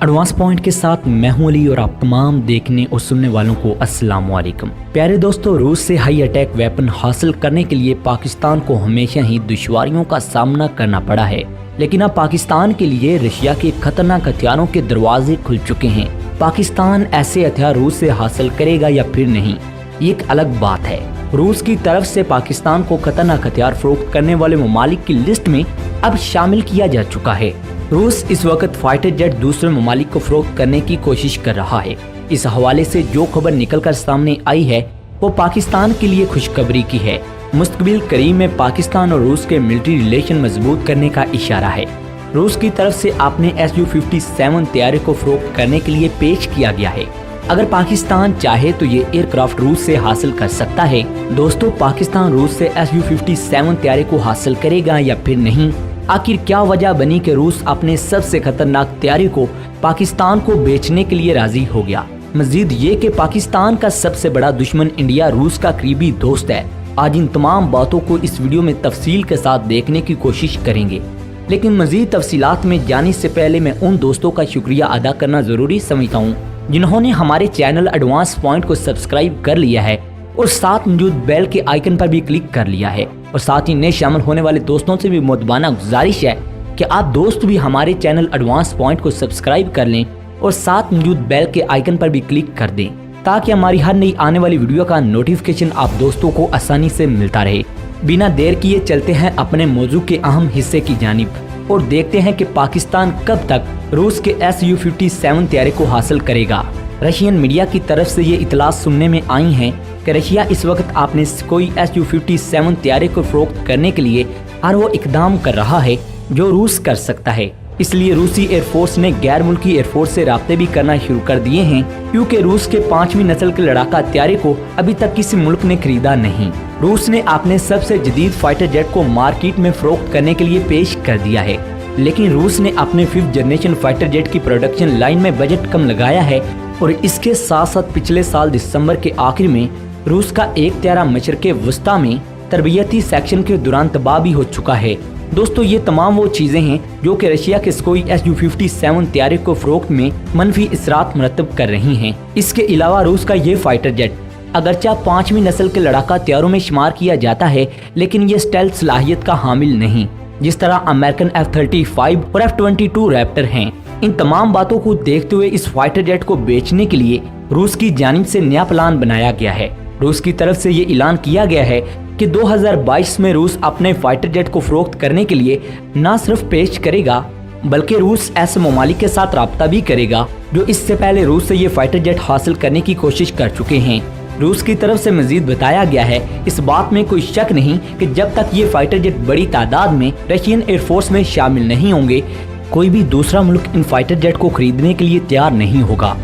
Advance point के साथ मैं हूं अली और आप तमाम देखने और सुनने वालों को अस्सलाम वालेकुम। प्यारे दोस्तों, रूस से हाई अटैक वेपन हासिल करने के लिए पाकिस्तान को हमेशा ही दुश्वारियों का सामना करना पड़ा है, लेकिन अब पाकिस्तान के लिए रशिया के खतरनाक हथियारों के दरवाजे खुल चुके हैं। पाकिस्तान ऐसे हथियार रूस से हासिल करेगा या फिर नहीं, ये एक अलग बात है। रूस की तरफ से पाकिस्तान को खतरनाक हथियार फरोख्त करने वाले ममालिक की लिस्ट में अब शामिल किया जा चुका है। रूस इस वक्त फाइटर जेट दूसरे ममालिक को फरोख्त करने की कोशिश कर रहा है। इस हवाले से जो खबर निकलकर सामने आई है वो पाकिस्तान के लिए खुशखबरी की है। मुस्तकबिल करीब में पाकिस्तान और रूस के मिलिट्री रिलेशन मजबूत करने का इशारा है। रूस की तरफ से आपने Su-57 तैयारी को फरोख्त करने के लिए पेश किया गया है। अगर पाकिस्तान चाहे तो ये एयरक्राफ्ट रूस से हासिल कर सकता है। दोस्तों, पाकिस्तान रूस से Su-57 तैयारी को हासिल करेगा या फिर नहीं? आखिर क्या वजह बनी कि रूस अपने सबसे खतरनाक तैयारी को पाकिस्तान को बेचने के लिए राजी हो गया? मजीद ये कि पाकिस्तान का सबसे बड़ा दुश्मन इंडिया रूस का करीबी दोस्त है। आज इन तमाम बातों को इस वीडियो में तफसील के साथ देखने की कोशिश करेंगे, लेकिन मजीद तफसीलात में जाने से पहले मैं उन दोस्तों का शुक्रिया अदा करना जरूरी समझता हूँ जिन्होंने हमारे चैनल एडवांस पॉइंट को सब्सक्राइब कर लिया है और साथ मौजूद बेल के आइकन पर भी क्लिक कर लिया है। और साथ ही नए शामिल होने वाले दोस्तों से भी मुतबाना गुजारिश है कि आप दोस्त भी हमारे चैनल एडवांस पॉइंट को सब्सक्राइब कर लें और साथ मौजूद बेल के आइकन पर भी क्लिक कर दें, ताकि हमारी हर नई आने वाली वीडियो का नोटिफिकेशन आप दोस्तों को आसानी से मिलता रहे। बिना देर किए चलते हैं अपने मौजू के अहम हिस्से की जानिब और देखते हैं कि पाकिस्तान कब तक रूस के Su-57 तैयारी को हासिल करेगा। रशियन मीडिया की तरफ से ये इतलात सुनने में आई हैं कि रशिया इस वक्त आपने कोई Su-57 तैयारी को फरोख्त करने के लिए हर वो इकदाम कर रहा है जो रूस कर सकता है। इसलिए रूसी एयरफोर्स ने गैर मुल्की एयरफोर्स से राब्ते भी करना शुरू कर दिए हैं, क्योंकि रूस के 5वीं नस्ल के लड़ाका तैयारी को अभी तक किसी मुल्क ने खरीदा नहीं। रूस ने अपने सबसे जदीद फाइटर जेट को मार्केट में फरोख्त करने के लिए पेश कर दिया है, लेकिन रूस ने अपने 5th जनरेशन फाइटर जेट की प्रोडक्शन लाइन में बजट कम लगाया है और इसके साथ साथ पिछले साल दिसंबर के आखिर में रूस का एक तैयारा मशरक़े वस्ता में तरबियती सेक्शन के दौरान तबाह भी हो चुका है। दोस्तों, ये तमाम वो चीज़ें हैं जो कि रशिया के कोई Su-57 तैयारी को फरोख्त में मनफी असरात मरतब कर रही हैं। इसके अलावा रूस का ये फाइटर जेट अगरचा 5वीं नस्ल के लड़ाका तैयारों में शुमार किया जाता है, लेकिन ये स्टेल्थ सलाहियत का हामिल नहीं, जिस तरह अमेरिकन F-35 और F-22 रैप्टर हैं। इन तमाम बातों को देखते हुए इस फाइटर जेट को बेचने के लिए रूस की जानिब से नया प्लान बनाया गया है। रूस की तरफ से ये ऐलान किया गया है कि 2022 में रूस अपने फाइटर जेट को फरोख्त करने के लिए न सिर्फ पेश करेगा, बल्कि रूस ऐसे ममालिक के साथ राब्ता भी करेगा जो इससे पहले रूस से ये फाइटर जेट हासिल करने की कोशिश कर चुके हैं। रूस की तरफ से मजीद बताया गया है, इस बात में कोई शक नहीं कि जब तक ये फाइटर जेट बड़ी तादाद में रशियन एयरफोर्स में शामिल नहीं होंगे, कोई भी दूसरा मुल्क इन फाइटर जेट को खरीदने के लिए तैयार नहीं होगा।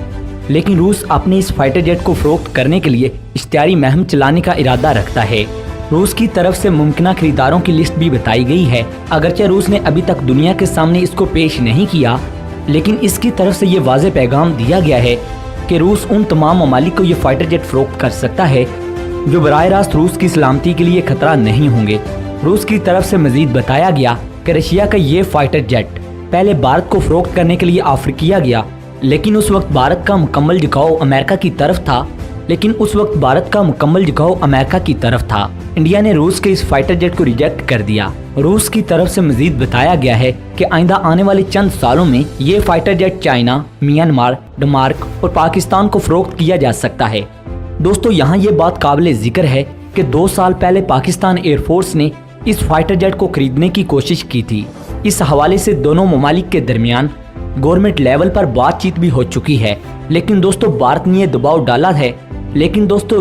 लेकिन रूस अपने इस फाइटर जेट को फरोख्त करने के लिए इश्तिहारी मुहिम चलाने का इरादा रखता है। रूस की तरफ से मुमकिन खरीदारों की लिस्ट भी बताई गई है। अगरचे रूस ने अभी तक दुनिया के सामने इसको पेश नहीं किया, लेकिन इसकी तरफ से ये वाज़ेह पैगाम दिया गया है कि रूस उन तमाम ममालिक को ये फाइटर जेट फरोख्त कर सकता है जो बराह रास्त रूस की सलामती के लिए खतरा नहीं होंगे। रूस की तरफ से मजीद बताया गया कि रशिया का ये फाइटर जेट पहले भारत को फरोख्त करने के लिए ऑफर किया गया, लेकिन उस वक्त भारत का मुकम्मल झुकाव अमेरिका की तरफ था। इंडिया ने रूस के इस फाइटर जेट को रिजेक्ट कर दिया। रूस की तरफ से मजीद बताया गया है कि आइंदा आने वाले चंद सालों में ये fighter jet China, Myanmar, Denmark और पाकिस्तान को फरोख्त किया जा सकता है। दोस्तों, यहाँ ये बात काबिल जिक्र है कि 2 साल पहले पाकिस्तान एयरफोर्स ने इस फाइटर जेट को खरीदने की कोशिश की थी। इस हवाले से दोनों ममालिक के दरमियान गवर्नमेंट लेवल पर बातचीत भी हो चुकी है, लेकिन दोस्तों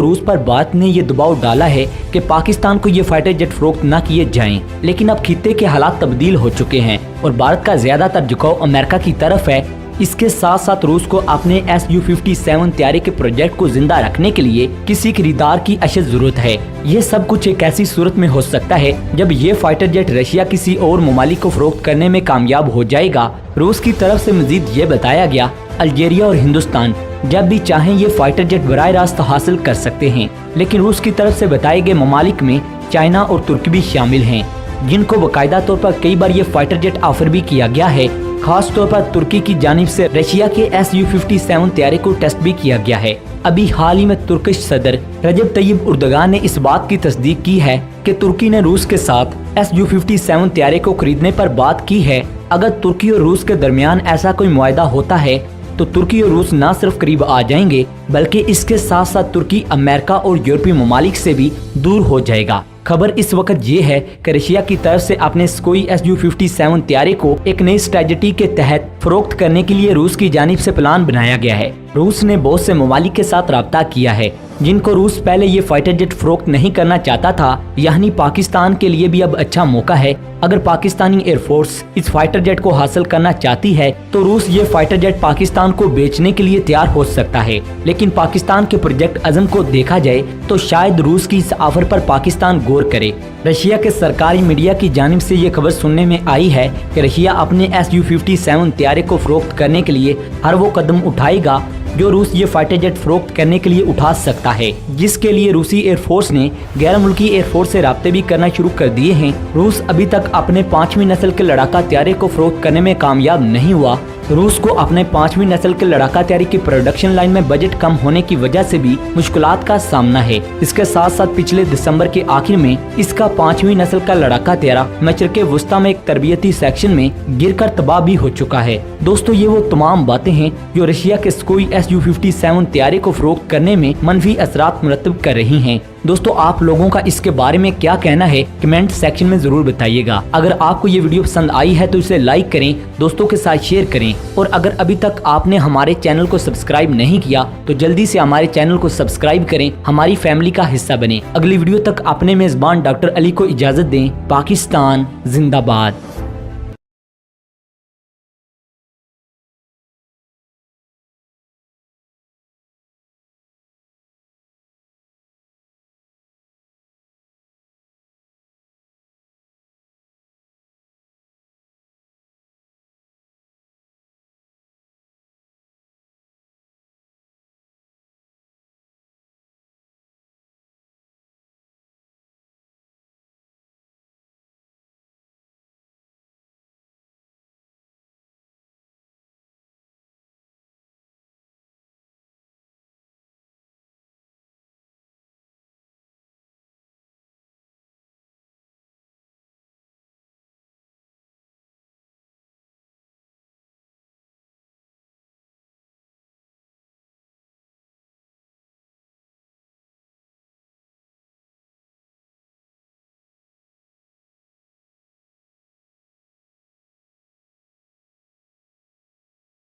रूस पर भारत ने ये दबाव डाला है कि पाकिस्तान को ये फाइटर जेट फरोख्त न किए जाएं। लेकिन अब खित्ते के हालात तब्दील हो चुके हैं और भारत का ज्यादातर झुकाव अमेरिका की तरफ है। इसके साथ साथ रूस को अपने Su-57 तैयारी के प्रोजेक्ट को जिंदा रखने के लिए किसी खरीदार की अशद जरूरत है। ये सब कुछ एक ऐसी सूरत में हो सकता है जब ये फाइटर जेट रशिया किसी और ममालिक को फरोख्त करने में कामयाब हो जाएगा। रूस की तरफ से मजीद ये बताया गया, अल्जीरिया और हिंदुस्तान जब भी चाहें ये फाइटर जेट बराह रास्त हासिल कर सकते हैं, लेकिन रूस की तरफ से बताए गए ममालिक में चाइना और तुर्की भी शामिल हैं, जिनको बाकायदा तौर पर कई बार ये फाइटर जेट ऑफर भी किया गया है। खास तौर पर तुर्की की जानिब से रशिया के Su-57 तैयारे को टेस्ट भी किया गया है। अभी हाल ही में तुर्किश सदर रजब तय्यब उर्दगान ने इस बात की तस्दीक की है कि तुर्की ने रूस के साथ Su-57 तैयारे को खरीदने पर बात की है। अगर तुर्की और रूस के दरमियान ऐसा कोई मुआहदा होता है तो तुर्की और रूस न सिर्फ करीब आ जाएंगे बल्कि इसके साथ साथ तुर्की अमेरिका और यूरोपीय ममालिक से भी दूर हो जाएगा। खबर इस वक्त ये है कि रशिया की तरफ से अपने सुकोई Su-57 तैयारे को एक नई स्ट्रेटजी के तहत फरोख्त करने के लिए रूस की जानिब से प्लान बनाया गया है। रूस ने बहुत से ममालिक के साथ राब्ता किया है जिनको रूस पहले ये फाइटर जेट फरोख्त नहीं करना चाहता था। यानी पाकिस्तान के लिए भी अब अच्छा मौका है। अगर पाकिस्तानी एयरफोर्स इस फाइटर जेट को हासिल करना चाहती है तो रूस ये फाइटर जेट पाकिस्तान को बेचने के लिए तैयार हो सकता है। लेकिन पाकिस्तान के प्रोजेक्ट अज़म को देखा जाए तो शायद रूस की इस ऑफर पर पाकिस्तान गौर करे। रशिया के सरकारी मीडिया की जानिब से ये खबर सुनने में आई है कि रशिया अपने Su-57 तैयारे को फरोख्त करने के लिए हर वो कदम उठाएगा जो रूस ये फाइटर जेट फरोख्त करने के लिए उठा सकता है, जिसके लिए रूसी एयरफोर्स ने गैर मुल्की एयरफोर्स से राब्ते भी करना शुरू कर दिए हैं। रूस अभी तक अपने 5वीं नस्ल के लड़ाका तैयारे को फरोख्त करने में कामयाब नहीं हुआ। रूस को अपने 5वीं नस्ल के लड़ाका तैयारी की प्रोडक्शन लाइन में बजट कम होने की वजह से भी मुश्किलात का सामना है। इसके साथ साथ पिछले दिसंबर के आखिर में इसका 5वीं नस्ल का लड़ाका तैयारा मशरिक़े वुस्ता में एक तरबियती सेक्शन में गिरकर तबाह भी हो चुका है। दोस्तों, ये वो तमाम बातें हैं जो रशिया के सुकोई Su-57 तैयारे को फरोख्त करने में मनफी असरात मुरतब कर रही हैं। दोस्तों, आप लोगों का इसके बारे में क्या कहना है कमेंट सेक्शन में जरूर बताइएगा। अगर आपको ये वीडियो पसंद आई है तो इसे लाइक करें, दोस्तों के साथ शेयर करें और अगर अभी तक आपने हमारे चैनल को सब्सक्राइब नहीं किया तो जल्दी से हमारे चैनल को सब्सक्राइब करें, हमारी फैमिली का हिस्सा बने। अगली वीडियो तक अपने मेजबान डॉक्टर अली को इजाजत दें। पाकिस्तान जिंदाबाद।